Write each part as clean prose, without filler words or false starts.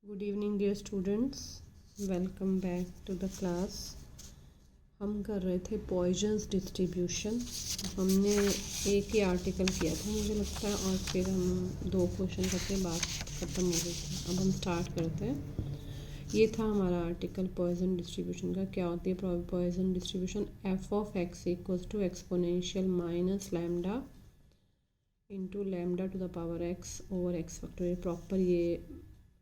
Good evening dear students, welcome back to the class. हम कर रहे थे पॉइजन्स डिस्ट्रीब्यूशन। हमने एक ही आर्टिकल किया था मुझे लगता है, और फिर हम दो क्वेश्चन करके बात ख़त्म हो गई थी। अब हम स्टार्ट करते हैं। ये था हमारा आर्टिकल पॉइजन डिस्ट्रीब्यूशन का। क्या होती है poison distribution? F of X equals to exponential minus lambda into lambda to the power X over X factorial. Proper ये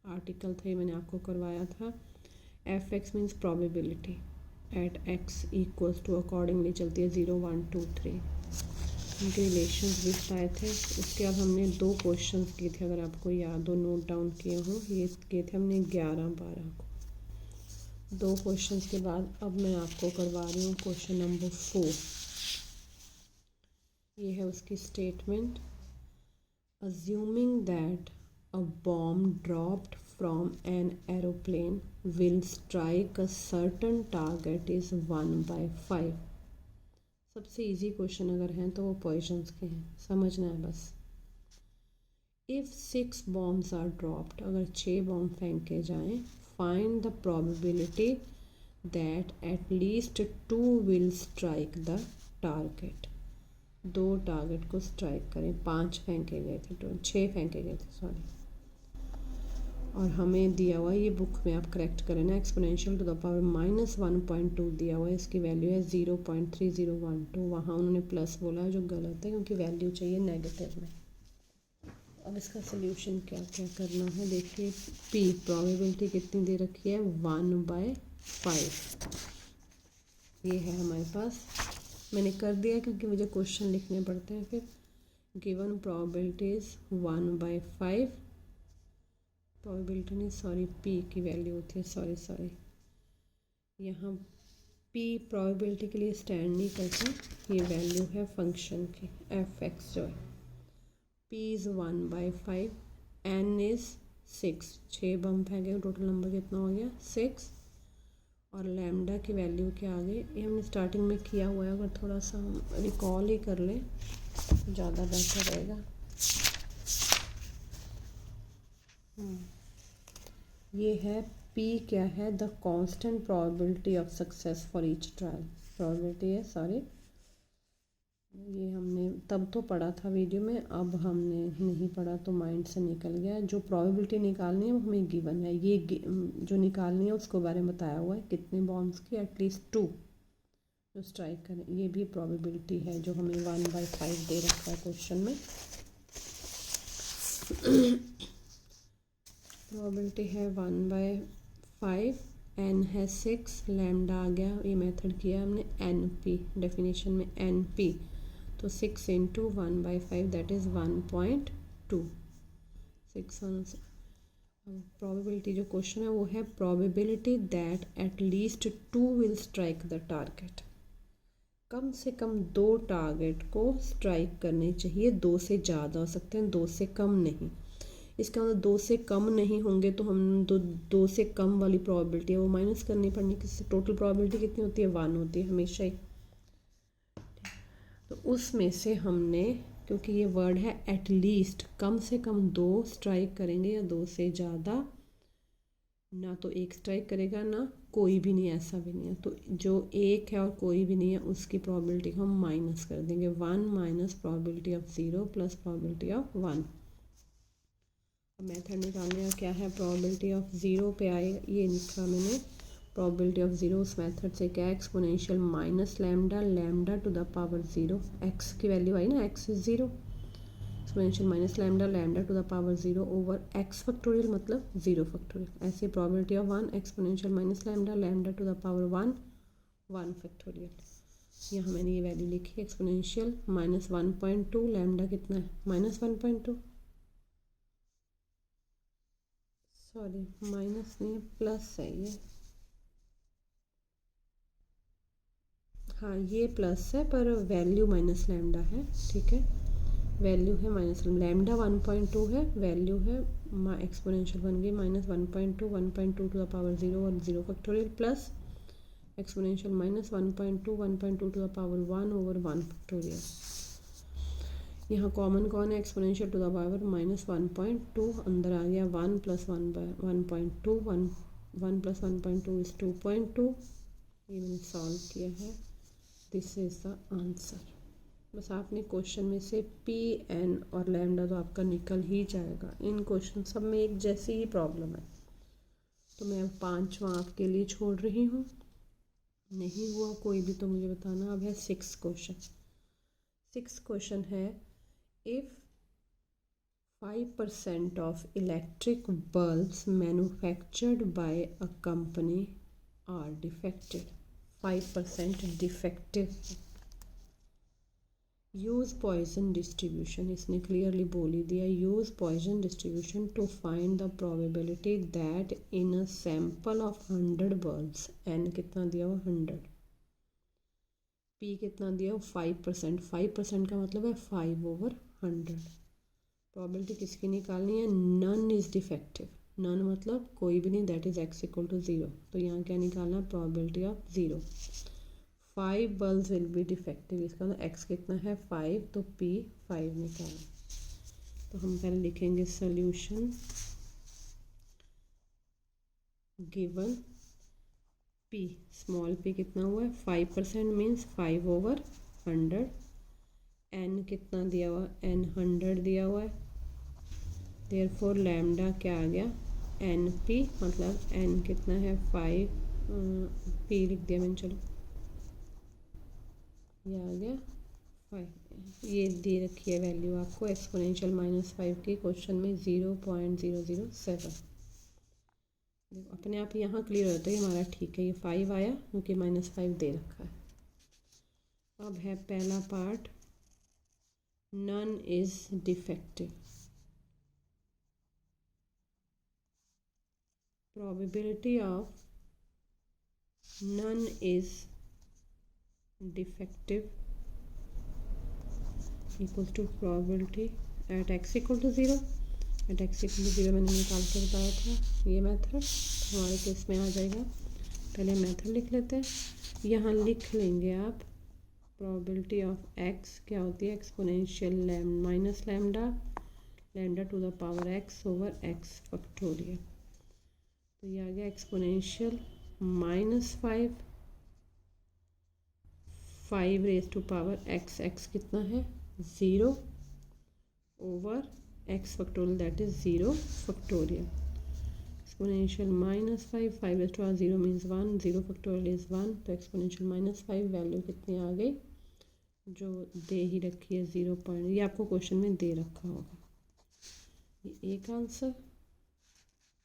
आर्टिकल था, ये मैंने आपको करवाया था। F X means probability at X equals to, accordingly चलती है 0 1 2 3। उनके रिलेशंस भी बताए थे। उसके बाद हमने दो क्वेश्चंस किए थे, अगर आपको याद हो, नोट डाउन किए हो। ये किए थे हमने 11 12 को। दो क्वेश्चंस के बाद अब मैं आपको करवा रही हूँ क्वेश्चन नंबर 4। ये है उसकी statement. Assuming that a bomb dropped from an aeroplane will strike a certain target is 1/5। सबसे इजी क्वेश्चन अगर हैं तो वो पॉइजन्स के हैं, समझना है बस। इफ़ 6 bombs are dropped, अगर 6 बॉम्ब फेंके जाएं, find the probability that at least 2 will strike the target। दो टारगेट को स्ट्राइक करें। 5 फेंके गए थे, तो 6 फेंके गए थे, सॉरी। और हमें दिया हुआ ये बुक में आप करेक्ट करें ना, एक्सपोनेंशियल टू द पावर -1.2 दिया हुआ है। इसकी वैल्यू है 0.3012। वहाँ उन्होंने प्लस बोला है जो गलत है, क्योंकि वैल्यू चाहिए नेगेटिव में। अब इसका सोल्यूशन क्या क्या करना है देखिए। पी प्रोबेबिलिटी कितनी दे रखी है? 1/5 ये है हमारे पास। मैंने कर दिया क्योंकि मुझे क्वेश्चन लिखने पड़ते हैं फिर। Given probability is 1/5। प्रोबेबिलिटी नहीं, सॉरी, पी की वैल्यू होती है, सॉरी। यहाँ पी प्रोबेबिलिटी के लिए स्टैंड नहीं करता, ये वैल्यू है फंक्शन की एफ एक्स जो है। P is 1/5, N is 6। 6 बम फेंके, टोटल नंबर कितना हो गया? 6। और लैम्डा की वैल्यू क्या आ गई? ये हमने स्टार्टिंग में किया हुआ है, अगर थोड़ा सा हम रिकॉल ही कर लें ज़्यादा बेहतर रहेगा। ये है P क्या है? The constant probability of success for each trial. Probability है, सॉरी, ये हमने तब तो पढ़ा था वीडियो में, अब हमने नहीं पढ़ा तो माइंड से निकल गया। जो प्रोबेबिलिटी निकालनी है वो हमें गिवन है। ये जो निकालनी है उसको बारे में बताया हुआ है, कितने बॉम्ब्स की? एटलीस्ट 2 जो स्ट्राइक करें। ये भी प्रोबेबिलिटी है जो हमें 1/5 दे रखा है क्वेश्चन में। प्रोबेबिलिटी है 1/5, एन है 6, लैम्डा आ गया, ये मेथड किया हमने एन पी, डेफिनेशन में एन पी, तो 6 इंटू 1/5 दैट इज़ 1.2। 6 प्रोबेबिलिटी जो क्वेश्चन है वो है probability that at least 2 will strike the target. कम से कम 2 टारगेट को स्ट्राइक करने चाहिए। 2 से ज़्यादा हो सकते हैं, 2 से कम नहीं। इसका मतलब 2 से कम नहीं होंगे तो हम दो से कम वाली प्रोबेबिलिटी है वो माइनस करनी पड़नी। किससे? टोटल प्रोबेबिलिटी कितनी होती है? 1 होती है हमेशा ही। तो उसमें से हमने, क्योंकि ये वर्ड है एटलीस्ट, कम से कम 2 स्ट्राइक करेंगे या 2 से ज़्यादा, ना तो एक स्ट्राइक करेगा ना कोई भी नहीं, ऐसा भी नहीं है। तो जो एक है और कोई भी नहीं है उसकी प्रोबेबिलिटी को हम माइनस कर देंगे। 1 minus probability of 0 plus probability of 1। Method निकालने का क्या है? प्रोबेबिलिटी ऑफ 0 पे आएगा, ये लिखा मैंने, प्रोबेबिलिटी ऑफ 0 उस मेथड से क्या है? Exponential minus lambda, lambda to the power 0। X की वैल्यू आई ना, x is 0, exponential minus lambda, lambda to the power 0 over X factorial मतलब 0 फैक्टोरियल। ऐसे probability of 1 exponential minus lambda, lambda to the power 1 factorial. यहाँ मैंने ये value लिखी, exponential -1.2, lambda कितना है? -1.2, सॉरी माइनस नहीं है, प्लस है ये, हाँ ये प्लस है पर वैल्यू माइनस लैम्डा है, ठीक है। वैल्यू है माइनस लैम्डा 1.2 है, वैल्यू है एक्सपोनेंशियल बन गई -1.2, 1.2 टू द पावर 0 और 0 factorial plus exponential -1.2, 1.2 to the power 1 over 1 factorial. यहाँ कॉमन कौन है, एक्सपोनेंशियल टू द पावर -1.2, अंदर आ गया 1 + 1/1.2, 1 + 1.2 इज़ 2.2। ये मैंने सॉल्व किया है, दिस इज़ द आंसर। बस आपने क्वेश्चन में से पी एन और लैम्डा तो आपका निकल ही जाएगा। इन क्वेश्चन सब में एक जैसी ही प्रॉब्लम है, तो मैं अब 5वां आपके लिए छोड़ रही हूँ। नहीं हुआ कोई भी तो मुझे बताना। अब है 6 क्वेश्चन। 6 क्वेश्चन है, if 5% of electric bulbs manufactured by a company are defective, 5% defective, use poison distribution, इसने क्लियरली बोल ही दिया, use poison distribution to find the probability that in a sample of 100 bulbs, n कितना दिया हुआ 100, p कितना दिया हुआ 5%, 5% का मतलब है 5/100। प्रोबेबिलिटी किसकी निकालनी है, नन इज़ डिफेक्टिव, नन मतलब कोई भी नहीं, दैट इज़ x = 0। तो यहाँ क्या निकालना है, probability of 0। 5 bulbs will be defective, इसका मतलब x कितना है 5, तो p 5 निकालना। तो हम पहले लिखेंगे solution given p, small p कितना हुआ है 5% मीन्स 5/100, n कितना दिया हुआ, n 100 दिया हुआ है, देयरफॉर लैम्डा क्या आ गया np, मतलब n कितना है 5, p लिख दिया मैंने, चलो ये आ गया 5। ये दे रखी है वैल्यू आपको एक्सपोनेंशियल -5 की क्वेश्चन में 0.007। देखो अपने आप यहाँ क्लियर होता है हमारा, ठीक है ये 5 आया क्योंकि -5 दे रखा है। अब है पहला part, none is defective, probability of none is defective equals to probability at x = 0, at x = 0 मैंने निकाल के बताया था। ये मेथड हमारे केस में आ जाएगा। पहले मेथड लिख लेते हैं, यहाँ लिख लेंगे आप probability of x क्या होती है, exponential minus lambda to the power x/x factorial. तो ये आ गया exponential -5, 5 raise to power x, x कितना है 0 over x factorial that is 0 factorial. Exponential -5, 5 raise to power 0 means 1, 0 factorial is 1, तो एक्सपोनेंशियल -5 वैल्यू कितनी आ गई, जो दे ही रखी है 0 पॉइंट, ये आपको क्वेश्चन में दे रखा होगा। ये एक आंसर।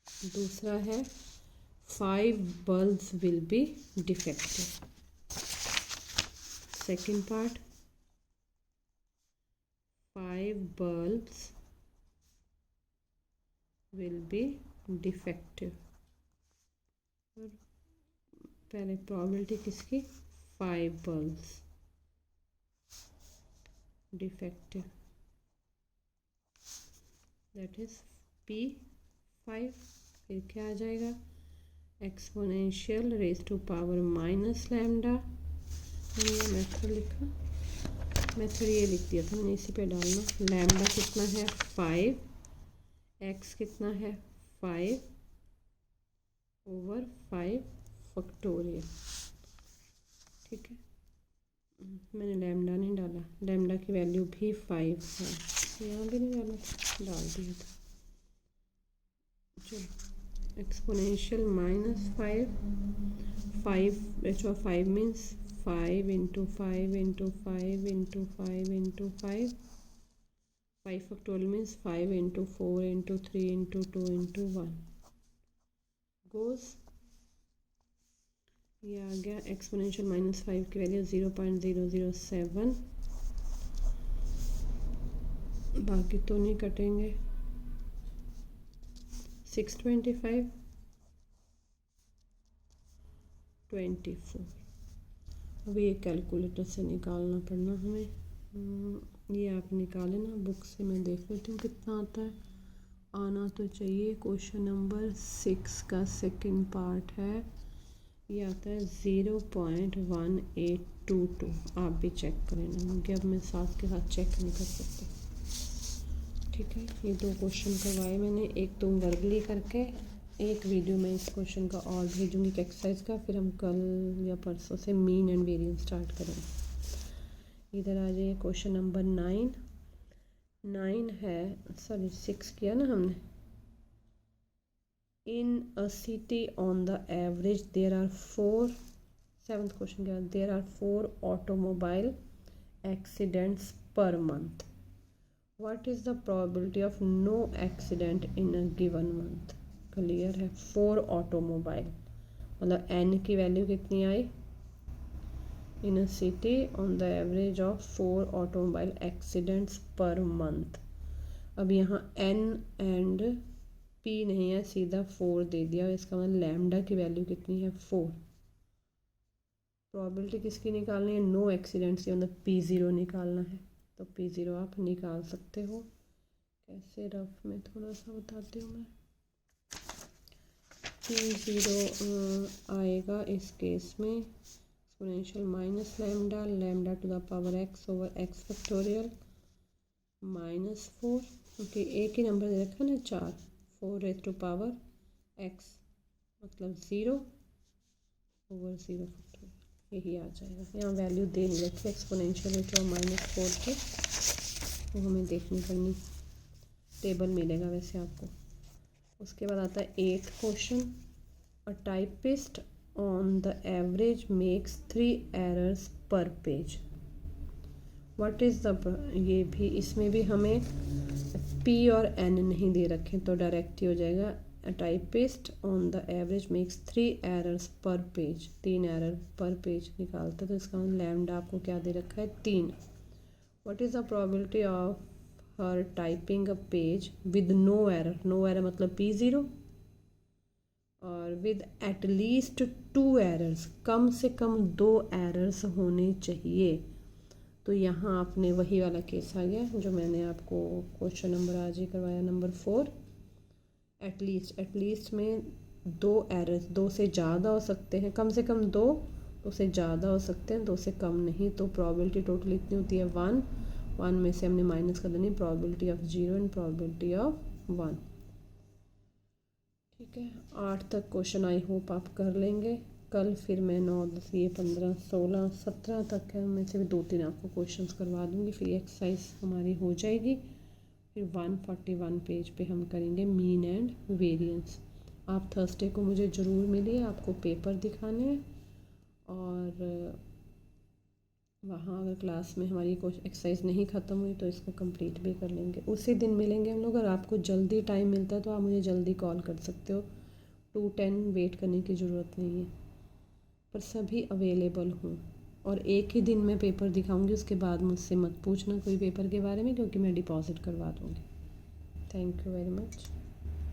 दूसरा है 5 bulbs will be defective, second part 5 bulbs will be defective, पहले प्रोबेबिलिटी किसकी 5 bulbs defective, that is p5, फिर क्या आ जाएगा exponential raise to power -lambda, मैंने मेथड लिखा, मेथड ये लिख दिया था मैंने, इसी पे डालना, लैम्डा कितना है 5, x कितना है 5/5 फैक्टोरियल, ठीक है। मैंने लैम्डा नहीं डाला, लैम्डा की वैल्यू भी 5 है, यहाँ भी नहीं डाला था, डाल दिया था। चलो exponential -5, 5 means 5 × 5 × 5 × 5 × 5, 5 factorial means 5 × 4 × 3 × 2 × 1 goes, ये आ गया एक्सपोनेंशियल -5 की वैल्यू 0.007, बाकी तो नहीं कटेंगे। 625 24, अभी ये कैलकुलेटर से निकालना पड़ना हमें, ये आप निकालें ना बुक से, मैं देख लेती हूँ कितना आता है, आना तो चाहिए। क्वेश्चन नंबर 6 का सेकंड पार्ट है, ये आता है 0.1822, आप भी चेक करें ना क्योंकि अब मैं साथ के साथ चेक नहीं कर सकती। ठीक है, ये 2 क्वेश्चन करवाए मैंने, एक तुम वर्बली करके, एक वीडियो में इस क्वेश्चन का और भेजूंगी एक्सरसाइज का, फिर हम कल या परसों से मीन एंड वेरिएंस स्टार्ट करेंगे। इधर आ जाइए क्वेश्चन नंबर 9 है, सॉरी 6 किया ना हमने। In a city on the average there are 4, 7th question क्या, there are 4 automobile accidents per month. What is the probability of no accident in a given month? Clear है, 4 automobile मतलब n की value कितनी आई, in a city on the average of 4 automobile accidents per month. अब यहाँ n and p नहीं है, सीधा 4 दे दिया, इसका मतलब लैम्डा की वैल्यू कितनी है 4। प्रोबेबिलिटी किसकी निकालनी है, नो एक्सीडेंट्स की, मतलब p0 निकालना है। तो p0 आप निकाल सकते हो, कैसे रफ में थोड़ा सा बताती हूँ मैं। p0 आएगा इस केस में exponential minus lambda, lambda to the power x over x factorial -4, क्योंकि एक ही नंबर दे रखा ना 4, 4 रेज़ टू पावर x मतलब 0 ओवर 0 फैक्टोरियल, यही आ जाएगा। यहाँ वैल्यू दे नहीं रखी एक्सपोनेंशियल और -4 के, वो हमें देखनी पड़नी, टेबल मिलेगा वैसे आपको। उसके बाद आता है 8th question, a typist on the average makes 3 errors per page. What is the, ये भी इसमें भी हमें p और n नहीं दे रखे तो डायरेक्ट ही हो जाएगा। A typist on the average makes 3 errors per page, 3 error per page निकालते, तो इसका लैम्डा आपको क्या दे रखा है 3। What is the probability of her typing a page with no error, no error मतलब p0, और विद एटलीस्ट 2 एरर्स, कम से कम 2 एरर्स होने चाहिए। तो यहाँ आपने वही वाला केस आ गया जो मैंने आपको क्वेश्चन नंबर आज ही करवाया, नंबर 4। एटलीस्ट में 2 एरर्स, 2 से ज़्यादा हो सकते हैं, कम से कम 2, 2 से ज़्यादा हो सकते हैं, 2 से कम नहीं। तो प्रोबेबिलिटी टोटल इतनी होती है 1 में से हमने माइनस कर देनी probability of 0 and probability of 1। ठीक है, 8 तक क्वेश्चन आई होप आप कर लेंगे। कल फिर मैं 9, 10, 15, 16, 17 तक है उनमें से भी 2-3 आपको क्वेश्चंस करवा दूँगी, फिर एक्सरसाइज हमारी हो जाएगी। फिर 141 पेज पे हम करेंगे मीन एंड वेरिएंस। आप थर्सडे को मुझे ज़रूर मिलिए, आपको पेपर दिखाने हैं, और वहाँ अगर क्लास में हमारी कोई एक्सरसाइज नहीं ख़त्म हुई तो इसको कंप्लीट भी कर लेंगे। उसी दिन मिलेंगे हम लोग। अगर आपको जल्दी टाइम मिलता है तो आप मुझे जल्दी कॉल कर सकते हो, 2:10 वेट करने की ज़रूरत नहीं है, पर सभी अवेलेबल हूँ। और एक ही दिन में पेपर दिखाऊंगी, उसके बाद मुझसे मत पूछना कोई पेपर के बारे में, क्योंकि मैं डिपॉजिट करवा दूँगी। Thank you very much.